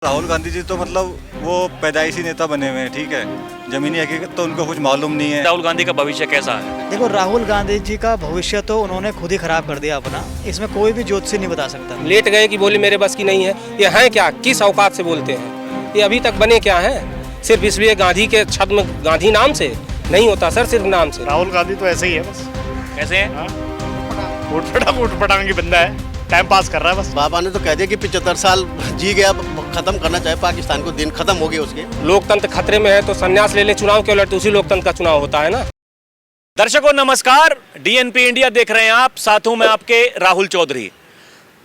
राहुल गांधी जी तो मतलब वो पैदाइशी नेता बने हुए हैं, ठीक है। जमीनी हकीकत तो उनको कुछ मालूम नहीं है। राहुल गांधी का भविष्य कैसा है? देखो, राहुल गांधी जी का भविष्य तो उन्होंने खुद ही खराब कर दिया अपना। इसमें कोई भी ज्योतिषी नहीं बता सकता। लेट गए कि बोले मेरे बस की नहीं है। ये हैं क्या, किस औकात से बोलते हैं? ये अभी तक बने क्या हैं? सिर्फ इसलिए गांधी के छद्म गांधी नाम से नहीं होता सर, सिर्फ नाम से। राहुल गांधी तो ऐसे ही है बस। कैसे हैं? उठ पटांग की बंदा है, टाइम पास कर रहा है बस। बाबा ने तो कह दिया कि 75 साल जी गया, खत्म करना चाहे पाकिस्तान को, दिन खत्म हो गए उसके। लोकतंत्र खतरे में है तो संन्यास ले ले, चुनाव क्यों लड़ते? उसी लोकतंत्र का चुनाव होता है ना। दर्शकों नमस्कार, डीएनपी इंडिया देख रहे हैं आप, साथ हूं मैं आपके राहुल चौधरी।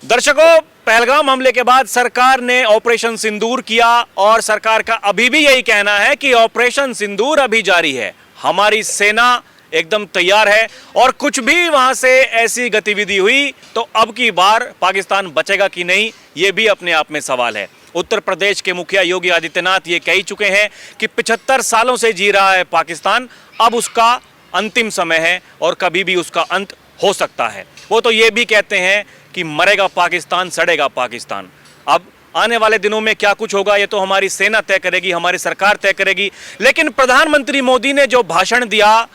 दर्शकों, पहलगाम हमले के बाद सरकार ने ऑपरेशन सिंदूर किया और सरकार का अभी भी यही कहना है कि ऑपरेशन सिंदूर अभी जारी है। हमारी सेना एकदम तैयार है और कुछ भी वहां से ऐसी गतिविधि हुई तो अब की बार पाकिस्तान बचेगा कि नहीं, ये भी अपने आप में सवाल है। उत्तर प्रदेश के मुखिया योगी आदित्यनाथ ये कह चुके हैं कि 75 सालों से जी रहा है पाकिस्तान, अब उसका अंतिम समय है और कभी भी उसका अंत हो सकता है। वो तो ये भी कहते हैं कि मरेगा पाकिस्तान, सड़ेगा पाकिस्तान। अब आने वाले दिनों में क्या कुछ होगा ये तो हमारी सेना तय करेगी, हमारी सरकार तय करेगी। लेकिन प्रधानमंत्री मोदी ने जो भाषण दिया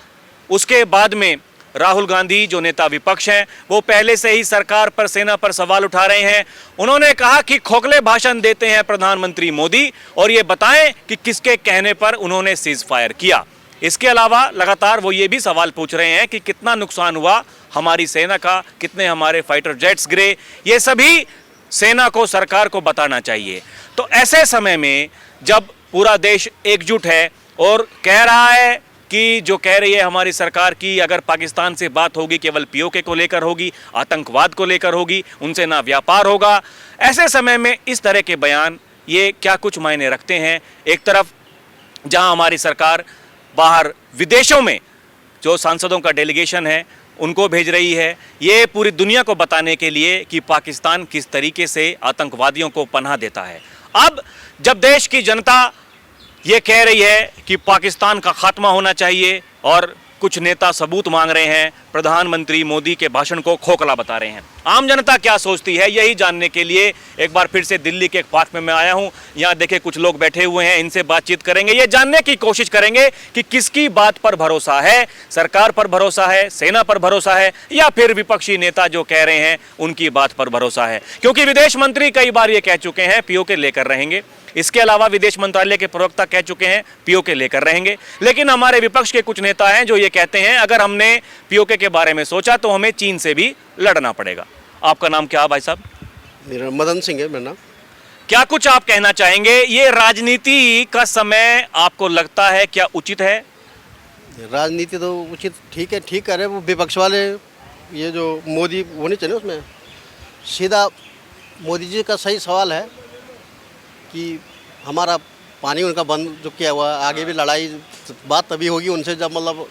उसके बाद में राहुल गांधी जो नेता विपक्ष हैं वो पहले से ही सरकार पर, सेना पर सवाल उठा रहे हैं। उन्होंने कहा कि खोखले भाषण देते हैं प्रधानमंत्री मोदी और ये बताएं कि किसके कहने पर उन्होंने सीज फायर किया। इसके अलावा लगातार वो ये भी सवाल पूछ रहे हैं कि कितना नुकसान हुआ हमारी सेना का, कितने हमारे फाइटर जेट्स गिरे, ये सभी सेना को, सरकार को बताना चाहिए। तो ऐसे समय में जब पूरा देश एकजुट है और कह रहा है कि जो कह रही है हमारी सरकार की अगर पाकिस्तान से बात होगी केवल पीओके को लेकर होगी, आतंकवाद को लेकर होगी, उनसे ना व्यापार होगा, ऐसे समय में इस तरह के बयान ये क्या कुछ मायने रखते हैं? एक तरफ जहां हमारी सरकार बाहर विदेशों में जो सांसदों का डेलीगेशन है उनको भेज रही है, ये पूरी दुनिया को बताने के लिए कि पाकिस्तान किस तरीके से आतंकवादियों को पनाह देता है। अब जब देश की जनता ये कह रही है कि पाकिस्तान का खात्मा होना चाहिए और कुछ नेता सबूत मांग रहे हैं, प्रधानमंत्री मोदी के भाषण को खोखला बता रहे हैं, आम जनता क्या सोचती है यही जानने के लिए एक बार फिर से दिल्ली के एक पार्क में मैं आया हूं। यहां देखे कुछ लोग बैठे हुए हैं, इनसे बातचीत करेंगे, ये जानने की कोशिश करेंगे कि किसकी बात पर भरोसा है, सरकार पर भरोसा है, सेना पर भरोसा है या फिर विपक्षी नेता जो कह रहे हैं उनकी बात पर भरोसा है। क्योंकि विदेश मंत्री कई बार ये कह चुके हैं पीओके लेकर रहेंगे, इसके अलावा विदेश मंत्रालय के प्रवक्ता कह चुके हैं पीओके लेकर रहेंगे। लेकिन हमारे विपक्ष के कुछ नेता हैं जो ये कहते हैं अगर हमने पीओके के बारे में सोचा तो हमें चीन से भी लड़ना पड़ेगा। आपका नाम क्या है भाई साहब? मेरा मदन सिंह है मेरा नाम। क्या कुछ आप कहना चाहेंगे? ये राजनीति का समय आपको लगता है क्या उचित है? राजनीति तो उचित ठीक है, ठीक कर रहे वो विपक्ष वाले। ये जो मोदी होने चाहिए उसमें सीधा मोदी जी का सही सवाल है कि हमारा पानी उनका बंद जो किया हुआ, आगे भी लड़ाई बात तभी होगी उनसे जब मतलब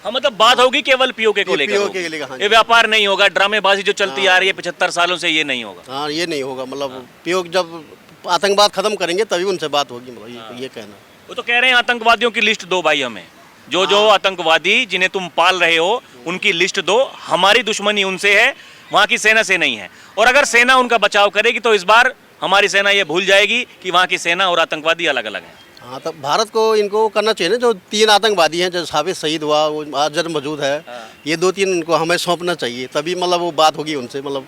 हाँ, मतलब बात होगी केवल पीओके को लेकर होगी। हाँ, ये व्यापार नहीं होगा, ड्रामेबाजी जो चलती आ रही है 75 सालों से ये नहीं होगा। हाँ ये नहीं होगा, मतलब पीओके जब आतंकवाद खत्म करेंगे तभी उनसे बात होगी, मतलब ये कहना। वो तो कह रहे हैं आतंकवादियों की लिस्ट दो भाई हमें, जो आतंकवादी जिन्हें तुम पाल रहे हो उनकी लिस्ट दो, हमारी दुश्मनी उनसे है, वहाँ की सेना से नहीं है। और अगर सेना उनका बचाव करेगी तो इस बार हमारी सेना ये भूल जाएगी कि वहाँ की सेना और आतंकवादी अलग अलग हैं। हाँ, तो भारत को इनको करना चाहिए ना, जो 3 आतंकवादी हैं जो साबित शहीद हुआ वो आज जब मौजूद है, ये 2-3 इनको हमें सौंपना चाहिए, तभी मतलब वो बात होगी उनसे, मतलब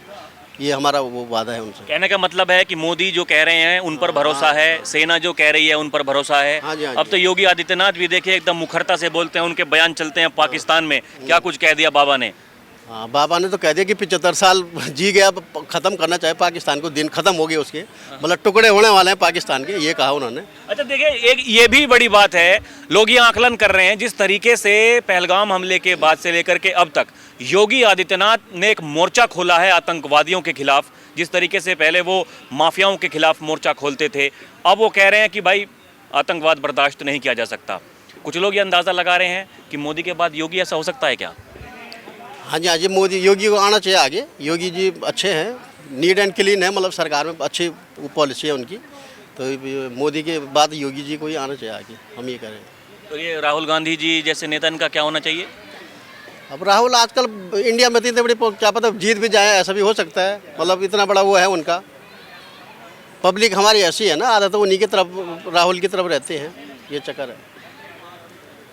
ये हमारा वो वादा है उनसे। कहने का मतलब है कि मोदी जो कह रहे हैं उन पर भरोसा है, सेना जो कह रही है उन पर भरोसा है। हाँ जी, हाँ अब तो योगी आदित्यनाथ भी देखिए एकदम मुखरता से बोलते हैं, उनके बयान चलते हैं पाकिस्तान में। क्या कुछ कह दिया बाबा ने? हाँ, बाबा ने तो कह दिया कि 75 साल जी गया, खत्म करना चाहे पाकिस्तान को, दिन खत्म हो गए उसके, मतलब टुकड़े होने वाले हैं पाकिस्तान के, ये कहा उन्होंने। अच्छा देखिए, एक ये भी बड़ी बात है, लोग ये आकलन कर रहे हैं जिस तरीके से पहलगाम हमले के बाद से लेकर के अब तक योगी आदित्यनाथ ने एक मोर्चा खोला है आतंकवादियों के खिलाफ। जिस तरीके से पहले वो माफियाओं के खिलाफ मोर्चा खोलते थे, अब वो कह रहे हैं कि भाई आतंकवाद बर्दाश्त नहीं किया जा सकता। कुछ लोग ये अंदाज़ा लगा रहे हैं कि मोदी के बाद योगी ऐसा हो सकता है क्या? हाँ जी, हाँ जी, मोदी योगी को आना चाहिए आगे। योगी जी अच्छे हैं, नीट एंड क्लीन है, मतलब सरकार में अच्छी पॉलिसी है उनकी, तो मोदी के बाद योगी जी को ही आना चाहिए आगे, हम ये करें। तो ये राहुल गांधी जी जैसे नेता इनका क्या होना चाहिए? अब राहुल आजकल इंडिया में इतनी बड़ी क्या पता जीत भी जाए, ऐसा भी हो सकता है, मतलब इतना बड़ा वो है उनका। पब्लिक हमारी ऐसी है ना, आदत उन्हीं की तरफ, राहुल की तरफ रहते हैं, ये चक्कर है।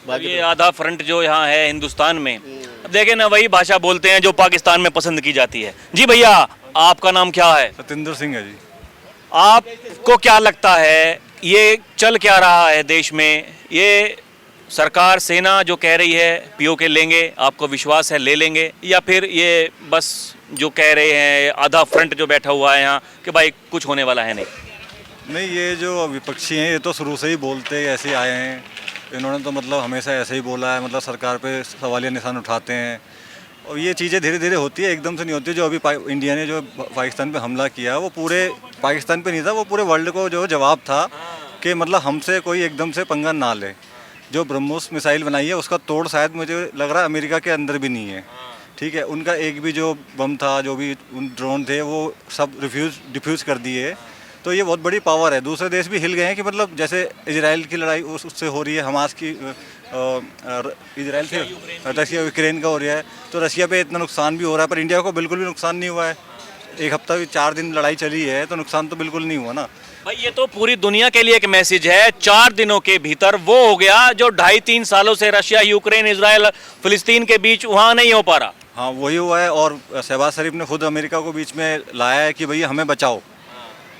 अब ये आधा फ्रंट जो यहाँ है हिंदुस्तान में, अब देखे ना वही भाषा बोलते हैं जो पाकिस्तान में पसंद की जाती है। जी भैया, आपका नाम क्या है? सतेंद्र सिंह है जी। आपको क्या लगता है ये चल क्या रहा है देश में? ये सरकार सेना जो कह रही है पीओके लेंगे, आपको विश्वास है ले लेंगे, या फिर ये बस जो कह रहे हैं आधा फ्रंट जो बैठा हुआ है यहाँ कि भाई कुछ होने वाला है नहीं? नहीं, ये जो विपक्षी हैं ये तो शुरू से ही बोलते ऐसे आए हैं, इन्होंने तो मतलब हमेशा ऐसे ही बोला है, मतलब सरकार पे सवालिया निशान उठाते हैं। और ये चीज़ें धीरे धीरे होती है, एकदम से नहीं होती। जो अभी इंडिया ने जो पाकिस्तान पे हमला किया वो पूरे पाकिस्तान पे नहीं था, वो पूरे वर्ल्ड को जो जवाब था कि मतलब हमसे कोई एकदम से पंगा ना ले। जो ब्रह्मोस मिसाइल बनाई है उसका तोड़ शायद मुझे लग रहा है अमेरिका के अंदर भी नहीं है, ठीक है। उनका एक भी जो बम था, जो भी ड्रोन थे, वो सब डिफ्यूज़ कर दिए। तो ये बहुत बड़ी पावर है। दूसरे देश भी हिल गए हैं कि मतलब जैसे इजराइल की लड़ाई उससे हो रही है, हमास की इजराइल से रशिया यूक्रेन का हो रहा है, तो रशिया पे इतना नुकसान भी हो रहा है, पर इंडिया को बिल्कुल भी नुकसान नहीं हुआ है। एक हफ्ता भी 4 दिन लड़ाई चली है तो नुकसान तो बिल्कुल नहीं हुआ ना भाई। ये तो पूरी दुनिया के लिए एक मैसेज है। 4 दिनों के भीतर वो हो गया जो 2.5-3 सालों से रशिया, यूक्रेन, इजराइल, फिलिस्तीन के बीच वहाँ नहीं हो पा रहा। हाँ, वही हुआ है। और शहबाज शरीफ ने खुद अमेरिका को बीच में लाया है कि भैया हमें बचाओ,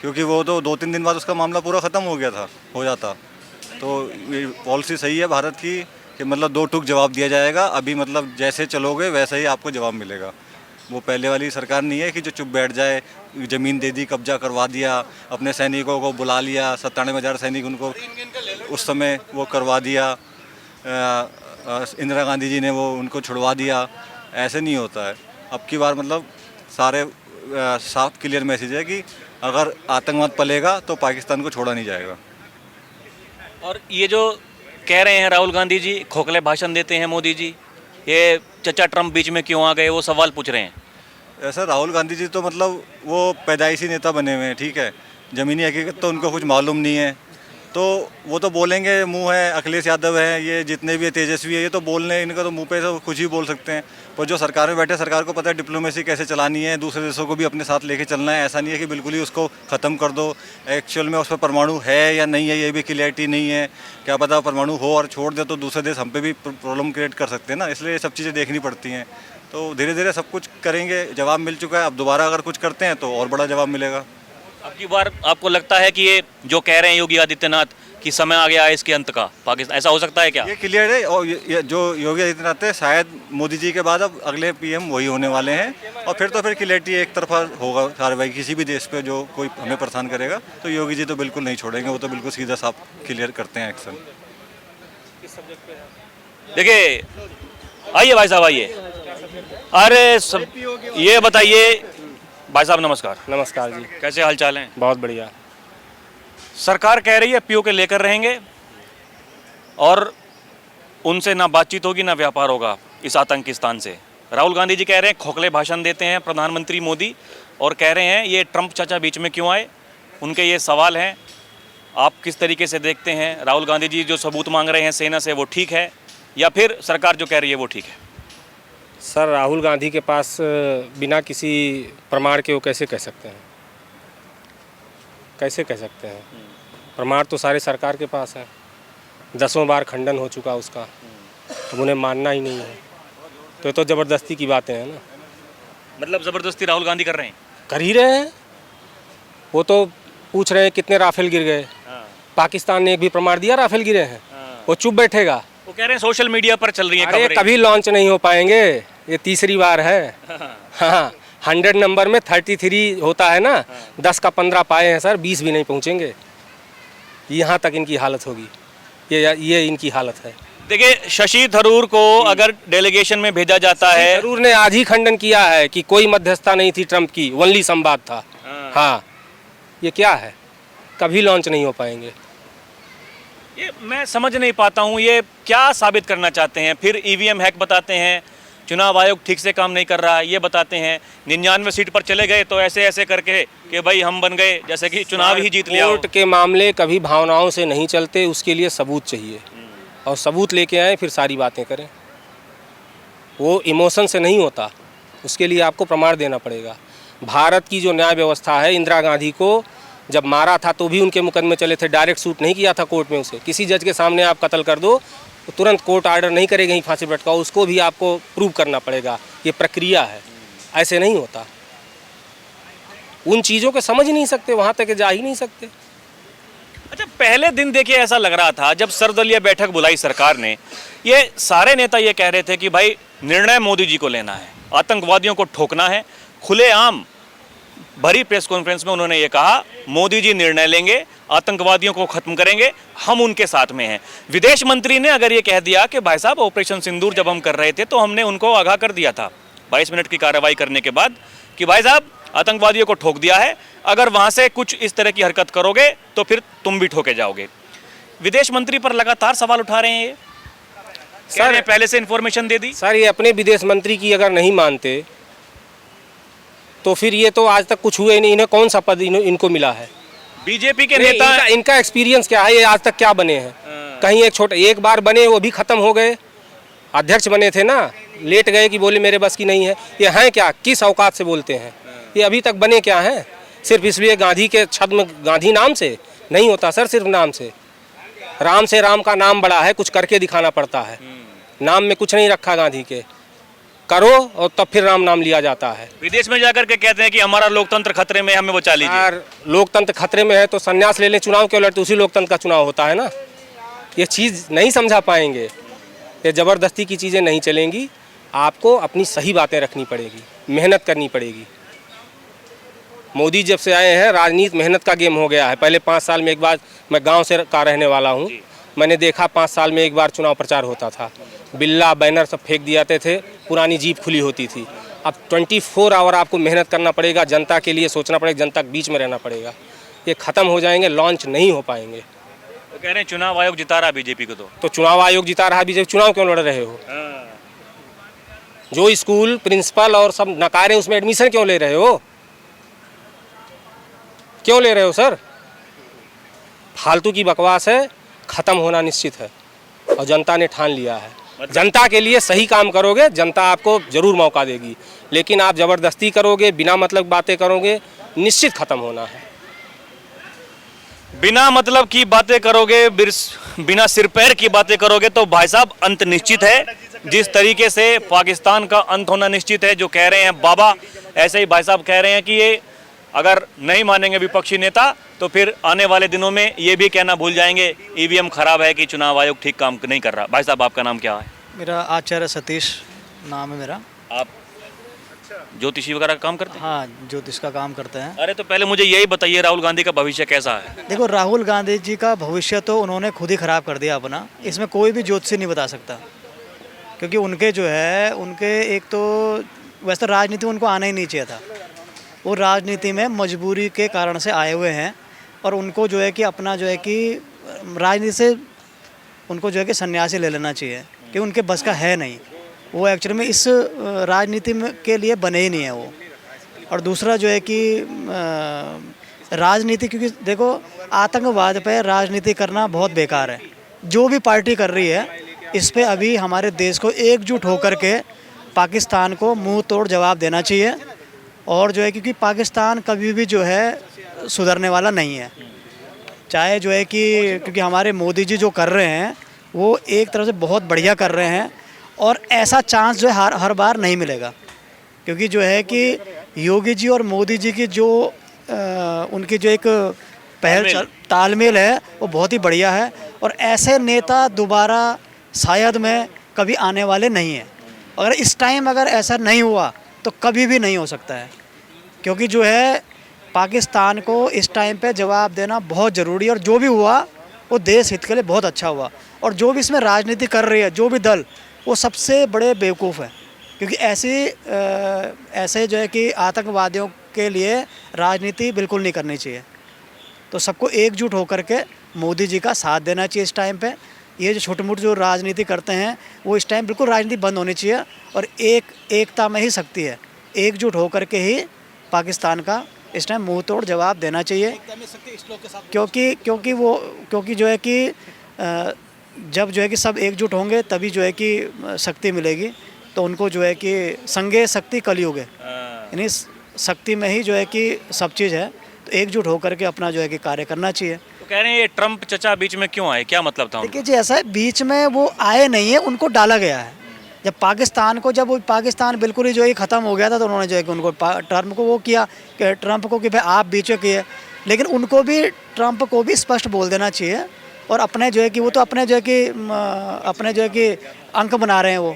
क्योंकि वो तो 2-3 दिन बाद उसका मामला पूरा ख़त्म हो गया था, हो जाता। तो ये पॉलिसी सही है भारत की कि मतलब 2 टूक जवाब दिया जाएगा। अभी मतलब जैसे चलोगे वैसे ही आपको जवाब मिलेगा। वो पहले वाली सरकार नहीं है कि जो चुप बैठ जाए, ज़मीन दे दी, कब्जा करवा दिया, अपने सैनिकों को बुला लिया, 97,000 सैनिक उनको उस समय वो करवा दिया, इंदिरा गांधी जी ने वो उनको छुड़वा दिया। ऐसे नहीं होता है। अब की बार मतलब सारे साफ क्लियर मैसेज है कि अगर आतंकवाद पलेगा तो पाकिस्तान को छोड़ा नहीं जाएगा। और ये जो कह रहे हैं राहुल गांधी जी, खोखले भाषण देते हैं मोदी जी, ये चचा ट्रम्प बीच में क्यों आ गए, वो सवाल पूछ रहे हैं। ऐसा राहुल गांधी जी तो मतलब वो पैदाइशी नेता बने हुए हैं, ठीक है। ज़मीनी हकीकत तो उनको कुछ मालूम नहीं है, तो वो तो बोलेंगे, मुंह है, अखिलेश यादव है, ये जितने भी तेजस्वी है, ये तो बोलने, इनका तो मुंह पे से कुछ ही बोल सकते हैं। पर जो सरकार में बैठे, सरकार को पता है डिप्लोमेसी कैसे चलानी है, दूसरे देशों को भी अपने साथ लेके चलना है। ऐसा नहीं है कि बिल्कुल ही उसको ख़त्म कर दो। एक्चुअल में उस पर परमाणु है या नहीं है ये भी क्लियरिटी नहीं है। क्या पता परमाणु हो और छोड़ दे तो दूसरे देश हम पे भी प्रॉब्लम क्रिएट कर सकते हैं ना, इसलिए ये सब चीज़ें देखनी पड़ती हैं। तो धीरे धीरे सब कुछ करेंगे, जवाब मिल चुका है, अब दोबारा अगर कुछ करते हैं तो और बड़ा जवाब मिलेगा। अब की बार आपको लगता है कि ये जो कह रहे हैं योगी आदित्यनाथ कि समय आ गया है इसके अंत का पाकिस्तान, ऐसा हो सकता है क्या? ये क्लियर है। और ये जो योगी आदित्यनाथ है, शायद मोदी जी के बाद अब अगले पीएम वही होने वाले हैं। और फिर तो फिर क्लियरिटी एक तरफा होगा कार्रवाई किसी भी देश पे जो कोई हमें परेशान करेगा, तो योगी जी तो बिल्कुल नहीं छोड़ेंगे। वो तो बिल्कुल सीधा साफ क्लियर करते हैं एक्शन। देखिए, आइए भाई साहब, आइए। अरे सब ये बताइए भाई साहब, नमस्कार। नमस्कार जी, कैसे हाल चाल हैं? बहुत बढ़िया। सरकार कह रही है पीओके लेकर रहेंगे और उनसे ना बातचीत होगी ना व्यापार होगा इस आतंकिस्तान से। राहुल गांधी जी कह रहे हैं, खोखले भाषण देते हैं प्रधानमंत्री मोदी और कह रहे हैं ये ट्रंप चाचा बीच में क्यों आए। उनके ये सवाल हैं, आप किस तरीके से देखते हैं? राहुल गांधी जी जो सबूत मांग रहे हैं सेना से वो ठीक है, या फिर सरकार जो कह रही है वो ठीक है? सर, राहुल गांधी के पास बिना किसी प्रमाण के वो कैसे कह सकते हैं? कैसे कह सकते हैं? प्रमाण तो सारे सरकार के पास है। 10वां बार खंडन हो चुका उसका, तो उन्हें मानना ही नहीं है। तो ये तो ज़बरदस्ती की बातें हैं ना। मतलब ज़बरदस्ती राहुल गांधी कर रहे हैं? कर ही रहे हैं। वो तो पूछ रहे हैं कितने राफेल गिर गए। पाकिस्तान ने एक भी प्रमाण दिया राफेल गिरे हैं? वो चुप बैठेगा। वो कह रहे हैं सोशल मीडिया पर चल रही है अरे खबरें। कभी लॉन्च नहीं हो पाएंगे, ये तीसरी बार है। हाँ, 100 नंबर में 33 होता है ना, 10 का 15 पाए हैं सर, 20 भी नहीं पहुंचेंगे। यहाँ तक इनकी हालत होगी, ये इनकी हालत है। देखिए, शशि थरूर को अगर डेलीगेशन में भेजा जाता है, थरूर ने आज ही खंडन किया है कि कोई मध्यस्थता नहीं थी ट्रंप की, ओनली संवाद था। हाँ, ये क्या है? कभी लॉन्च नहीं हो पाएंगे। ये मैं समझ नहीं पाता हूँ, ये क्या साबित करना चाहते हैं? फिर ईवीएम हैक बताते हैं, चुनाव आयोग ठीक से काम नहीं कर रहा है ये बताते हैं, 99 सीट पर चले गए तो ऐसे ऐसे करके कि भाई हम बन गए, जैसे कि चुनाव ही जीत लिया हो। कोर्ट के मामले कभी भावनाओं से नहीं चलते, उसके लिए सबूत चाहिए, और सबूत लेके आए फिर सारी बातें करें। वो इमोशन से नहीं होता, उसके लिए आपको प्रमाण देना पड़ेगा। भारत की जो न्याय व्यवस्था है, इंदिरा गांधी को जब मारा था तो भी उनके मुकदमे चले थे, डायरेक्ट सूट नहीं किया था कोर्ट में उसे। किसी जज के सामने आप कत्ल कर दो तो तुरंत कोर्ट आर्डर नहीं करेगी ही फांसी लटकाओ, उसको भी आपको प्रूव करना पड़ेगा। ये प्रक्रिया है, ऐसे नहीं होता। उन चीज़ों को समझ ही नहीं सकते, वहाँ तक जा ही नहीं सकते। अच्छा, पहले दिन देखिए ऐसा लग रहा था जब सर्वदलीय बैठक बुलाई सरकार ने, ये सारे नेता ये कह रहे थे कि भाई निर्णय मोदी जी को लेना है, आतंकवादियों को ठोकना है। खुलेआम भरी प्रेस कॉन्फ्रेंस में उन्होंने ये कहा मोदी जी निर्णय लेंगे, आतंकवादियों को खत्म करेंगे, हम उनके साथ में हैं। विदेश मंत्री ने अगर ये कह दिया कि भाई साहब ऑपरेशन सिंदूर जब हम कर रहे थे तो हमने उनको आगाह कर दिया था 22 मिनट की कार्रवाई करने के बाद कि भाई साहब आतंकवादियों को ठोक दिया है, अगर वहां से कुछ इस तरह की हरकत करोगे तो फिर तुम भी ठोके जाओगे। विदेश मंत्री पर लगातार सवाल उठा रहे हैं ये सर, पहले से इंफॉर्मेशन दे दी। सर, ये अपने विदेश मंत्री की अगर नहीं मानते तो फिर ये तो आज तक कुछ हुए ही नहीं। इन्हें कौन सा पद इनको मिला है? बीजेपी के नेता इनका एक्सपीरियंस क्या है? ये आज तक क्या बने हैं? कहीं एक बार बने, वो भी खत्म हो गए। अध्यक्ष बने थे ना, लेट गए कि बोले मेरे बस की नहीं है। ये हैं क्या? किस औकात से बोलते हैं? ये अभी तक बने क्या हैं? सिर्फ इसलिए गांधी के छद्म गांधी नाम से नहीं होता सर, सिर्फ नाम से। राम से राम का नाम बड़ा है, कुछ करके दिखाना पड़ता है। नाम में कुछ नहीं रखा गांधी के, करो और तब फिर राम नाम लिया जाता है। विदेश में जाकर के कहते हैं कि हमारा लोकतंत्र खतरे में, हमें बचा लीजिए। यार, लोकतंत्र खतरे में है तो संन्यास ले लें, चुनाव क्यों लड़ते? उसी लोकतंत्र का चुनाव होता है ना। ये चीज़ नहीं समझा पाएंगे, ये ज़बरदस्ती की चीज़ें नहीं चलेंगी। आपको अपनी सही बातें रखनी पड़ेगी, मेहनत करनी पड़ेगी। मोदी जब से आए हैं राजनीति मेहनत का गेम हो गया है। पहले 5 साल में एक बार, मैं गांव से का रहने वाला हूं, मैंने देखा 5 साल में एक बार चुनाव प्रचार होता था। बिल्ला बैनर सब फेंक दिए जाते थे, पुरानी जीप खुली होती थी। अब 24 आवर आपको मेहनत करना पड़ेगा, जनता के लिए सोचना पड़ेगा, जनता के बीच में रहना पड़ेगा। ये ख़त्म हो जाएंगे, लॉन्च नहीं हो पाएंगे। तो कह रहे हैं चुनाव आयोग जिता रहा बीजेपी को। तो चुनाव आयोग जिता रहा, बीजेपी चुनाव क्यों लड़ रहे हो? जो स्कूल प्रिंसिपल और सब नकारे उसमें एडमिशन क्यों ले रहे हो? क्यों ले रहे हो सर? फालतू की बकवास है, ख़त्म होना निश्चित है और जनता ने ठान लिया है। जनता के लिए सही काम करोगे, जनता आपको जरूर मौका देगी। लेकिन आप ज़बरदस्ती करोगे, बिना मतलब बातें करोगे, निश्चित ख़त्म होना है। बिना मतलब की बातें करोगे, बिना सिर पैर की बातें करोगे तो भाई साहब अंत निश्चित है। जिस तरीके से पाकिस्तान का अंत होना निश्चित है, जो कह रहे हैं बाबा, ऐसे ही भाई साहब कह रहे हैं कि ये अगर नहीं मानेंगे विपक्षी नेता तो फिर आने वाले दिनों में ये भी कहना भूल जाएंगे ईवीएम खराब है कि चुनाव आयोग ठीक काम नहीं कर रहा। भाई साहब आपका नाम क्या है? मेरा आचार्य सतीश नाम है मेरा। आप ज्योतिषी वगैरह का काम करते हैं? हाँ, ज्योतिष का काम करते हैं। अरे तो पहले मुझे यही बताइए, राहुल गांधी का भविष्य कैसा है? देखो, राहुल गांधी जी का भविष्य तो उन्होंने खुद ही ख़राब कर दिया अपना। इसमें कोई भी ज्योतिषी नहीं बता सकता, क्योंकि उनके जो है, उनके एक तो वैसे तो राजनीति में उनको आना ही नहीं चाहिए था। वो राजनीति में मजबूरी के कारण से आए हुए हैं और उनको जो है कि अपना जो है कि राजनीति से उनको जो है कि सन्यासी ले लेना चाहिए, कि उनके बस का है नहीं। वो एक्चुअली में इस राजनीति में के लिए बने ही नहीं है वो। और दूसरा जो है कि राजनीति, क्योंकि देखो आतंकवाद पे राजनीति करना बहुत बेकार है। जो भी पार्टी कर रही है इस पे अभी हमारे देश को एकजुट होकर के पाकिस्तान को मुंह तोड़ जवाब देना चाहिए। और जो है क्योंकि पाकिस्तान कभी भी जो है सुधरने वाला नहीं है। चाहे जो है कि क्योंकि हमारे मोदी जी जो कर रहे हैं वो एक तरफ से बहुत बढ़िया कर रहे हैं और ऐसा चांस जो है हर बार नहीं मिलेगा, क्योंकि जो है कि योगी जी और मोदी जी की जो उनकी जो एक पहल तालमेल है वो बहुत ही बढ़िया है। और ऐसे नेता दोबारा शायद में कभी आने वाले नहीं हैं। अगर इस टाइम अगर ऐसा नहीं हुआ तो कभी भी नहीं हो सकता है, क्योंकि जो है पाकिस्तान को इस टाइम पे जवाब देना बहुत ज़रूरी है। और जो भी हुआ वो देश हित के लिए बहुत अच्छा हुआ। और जो भी इसमें राजनीति कर रही है, जो भी दल, वो सबसे बड़े बेवकूफ़ हैं, क्योंकि ऐसे जो है कि आतंकवादियों के लिए राजनीति बिल्कुल नहीं करनी चाहिए। तो सबको एकजुट होकर के मोदी जी का साथ देना चाहिए इस टाइम पे। ये जो छोटे मोटे जो राजनीति करते हैं वो इस टाइम बिल्कुल राजनीति बंद होनी चाहिए और एकता में ही शक्ति है। एकजुट होकर के ही पाकिस्तान का इस टाइम मुंह तोड़ जवाब देना चाहिए, क्योंकि जो है कि जब जो है कि सब एकजुट होंगे तभी जो है कि शक्ति मिलेगी। तो उनको जो है कि संगे शक्ति कलयुग है, यानी शक्ति में ही जो है कि सब चीज़ है। तो एकजुट होकर के अपना जो है कि कार्य करना चाहिए। तो कह रहे हैं ये ट्रम्प चचा बीच में क्यों आए, क्या मतलब था उनका? देखिए जी, ऐसा है, बीच में वो आए नहीं है, उनको डाला गया है। जब पाकिस्तान बिल्कुल ही जो है ख़त्म हो गया था, तो उन्होंने जो है कि उनको ट्रम्प को वो किया कि ट्रम्प को कि भाई आप बीच में किए, लेकिन उनको भी ट्रम्प को भी स्पष्ट बोल देना चाहिए। और अपने जो है कि वो तो अपने जो है कि अंक बना रहे हैं, वो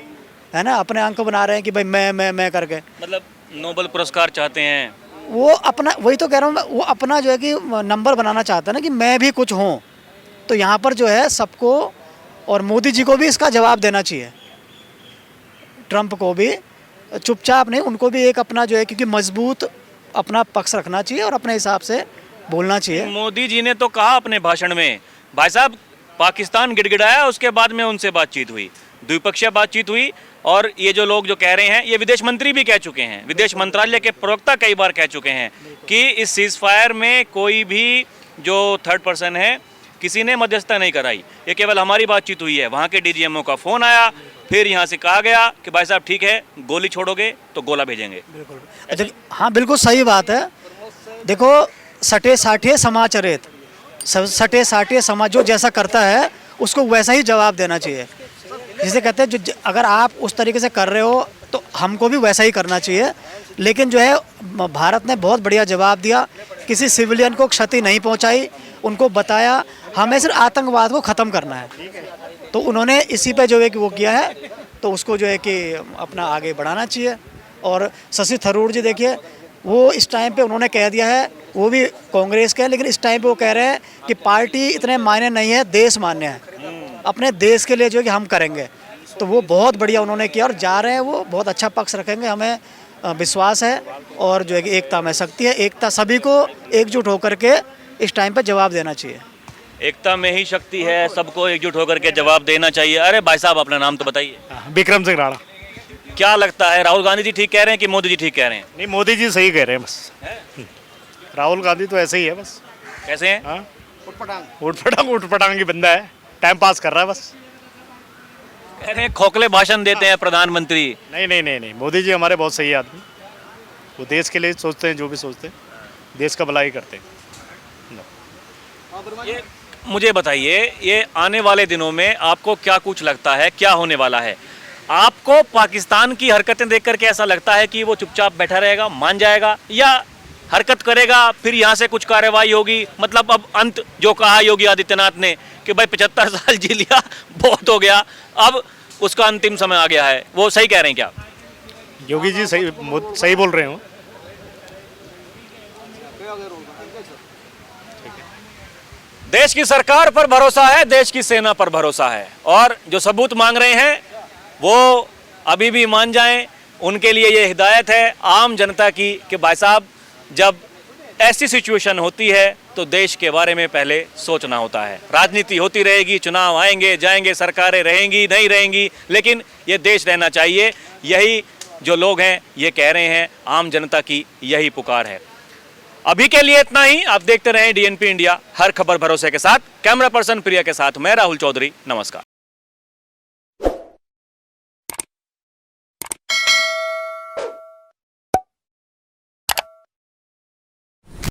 है ना, अपने अंक बना रहे हैं कि भाई मैं करके, मतलब नोबेल पुरस्कार चाहते हैं। वो अपना, वही तो कह रहा हूँ मैं, वो अपना जो है कि नंबर बनाना चाहता है ना कि मैं भी कुछ हूँ। तो यहाँ पर जो है सबको, और मोदी जी को भी इसका जवाब देना चाहिए, ट्रम्प को भी चुपचाप नहीं, उनको भी एक अपना जो है क्योंकि मजबूत अपना पक्ष रखना चाहिए और अपने हिसाब से बोलना चाहिए। मोदी जी ने तो कहा अपने भाषण में, भाई साहब पाकिस्तान गिड़गिड़ाया, उसके बाद में उनसे बातचीत हुई, द्विपक्षीय बातचीत हुई। और ये जो लोग जो कह रहे हैं, ये विदेश मंत्री भी कह चुके हैं, विदेश मंत्रालय के प्रवक्ता कई बार कह चुके हैं कि इस सीज फायर में कोई भी जो थर्ड पर्सन है, किसी ने मध्यस्थता नहीं कराई, ये केवल हमारी बातचीत हुई है। वहाँ के डीजीएमओ का फ़ोन आया, फिर यहाँ से कहा गया कि भाई साहब ठीक है, गोली छोड़ोगे तो गोला भेजेंगे। बिल्कुल, हाँ बिल्कुल सही बात है। देखो, सटे साठे समाचरित, सटे साठे समाज जो जैसा करता है उसको वैसा ही जवाब देना चाहिए। जिसे कहते हैं जो अगर आप उस तरीके से कर रहे हो तो हमको भी वैसा ही करना चाहिए। लेकिन जो है भारत ने बहुत बढ़िया जवाब दिया, किसी सिविलियन को क्षति नहीं पहुंचाई, उनको बताया हमें सिर्फ आतंकवाद को ख़त्म करना है, तो उन्होंने इसी पे जो है कि वो किया है, तो उसको जो है कि अपना आगे बढ़ाना चाहिए। और शशि थरूर जी देखिए, वो इस टाइम पे उन्होंने कह दिया है, वो भी कांग्रेस के हैं, लेकिन इस टाइम पे वो कह रहे हैं कि पार्टी इतने मायने नहीं है, देश मान्य है, अपने देश के लिए जो है कि हम करेंगे। तो वो बहुत बढ़िया उन्होंने किया और जा रहे हैं, वो बहुत अच्छा पक्ष रखेंगे, हमें विश्वास है। और जो है कि एकता में शक्ति है, एकता सभी को एकजुट होकर के इस टाइम पे जवाब देना चाहिए। एकता में ही शक्ति है, सबको एकजुट होकर के जवाब देना चाहिए। अरे भाई साहब अपना नाम तो बताइए। विक्रम सिंह राणा। क्या लगता है, राहुल गांधी जी ठीक कह रहे हैं कि मोदी जी ठीक कह रहे हैं? नहीं, मोदी जी सही कह रहे हैं बस। राहुल गांधी तो ऐसे ही है बस। कैसे हैं? हाँ, उठपटांग की बंदा है, टाइम पास कर रहा है बस। कह रहे हैं खोखले भाषण देते हैं प्रधानमंत्री। नहीं, मोदी जी हमारे बहुत सही आदमी, वो देश के लिए सोचते हैं, जो भी सोचते हैं देश का भलाई करते हैं। ये मुझे बताइए, ये आने वाले दिनों में आपको क्या कुछ लगता है, क्या होने वाला है? आपको पाकिस्तान की हरकतें देख करके ऐसा लगता है कि वो चुपचाप बैठा रहेगा, मान जाएगा, या हरकत करेगा, फिर यहाँ से कुछ कार्रवाई होगी? मतलब अब अंत जो कहा योगी आदित्यनाथ ने कि भाई 75 साल जी लिया, बहुत हो गया, अब उसका अंतिम समय आ गया है, वो सही कह रहे हैं क्या? योगी जी सही बोल रहे हो। देश की सरकार पर भरोसा है, देश की सेना पर भरोसा है, और जो सबूत मांग रहे हैं वो अभी भी मान जाएं। उनके लिए ये हिदायत है आम जनता की कि भाई साहब जब ऐसी सिचुएशन होती है तो देश के बारे में पहले सोचना होता है। राजनीति होती रहेगी, चुनाव आएंगे जाएंगे, सरकारें रहेंगी नहीं रहेंगी, लेकिन ये देश रहना चाहिए। यही जो लोग हैं ये कह रहे हैं, आम जनता की यही पुकार है। अभी के लिए इतना ही। आप देखते रहें डीएनपी इंडिया, हर खबर भरोसे के साथ। कैमरा पर्सन प्रिया के साथ मैं राहुल चौधरी, नमस्कार।